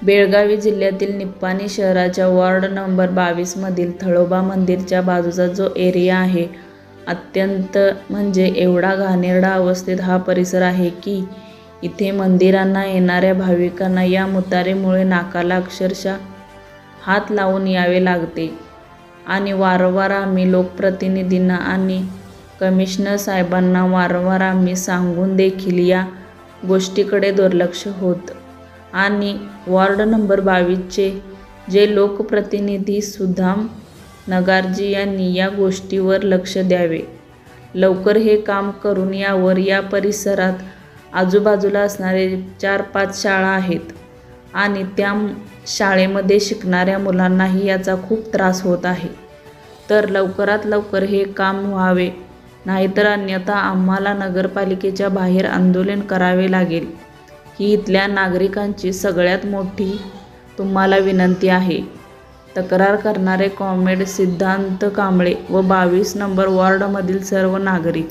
बेळगावी जिल्ह्यातील निप्पाणी शहराच्या ward number 22 मधील थळोबा मंदिरच्या बाजूचा जो एरिया आहे, अत्यंत म्हणजे एवढा घाणेरडा अवस्थेत हा परिसर आहे की इथे मंदिरांना येणाऱ्या भाविकांना या मुतारेमुळे नाकाला अक्षरशः हात लावून यावे लागते. आणि वारंवार आम्ही लोकप्रतिनिधींना आणि कमिशनर साहेबांना वारंवार आम्ही सांगून देखील या गोष्टीकडे दुर्लक्ष होत आणि वॉर्ड नंबर 22चे जे लोकप्रतिनिधी सुदाम नगारजी यांनी या गोष्टीवर लक्ष द्यावे. लवकर हे काम करून यावर या परिसरात आजूबाजूला असणारे 4-5 शाळा आहेत आणि त्या शाळेमध्ये शिकणाऱ्या मुलांनाही याचा खूप त्रास होत आहे. तर लवकरात लवकर हे काम व्हावे, नाहीतर अन्यथा आम्हाला नगरपालिकेच्या बाहेर आंदोलन करावे लागेल, ही इथल्या नागरिकांची सगळ्यात मोठी तुम्हाला विनंती आहे. तक्रार करणारे कॉम्रेड सिद्धांत कांबळे व 22 नंबर वॉर्डमधील सर्व नागरिक.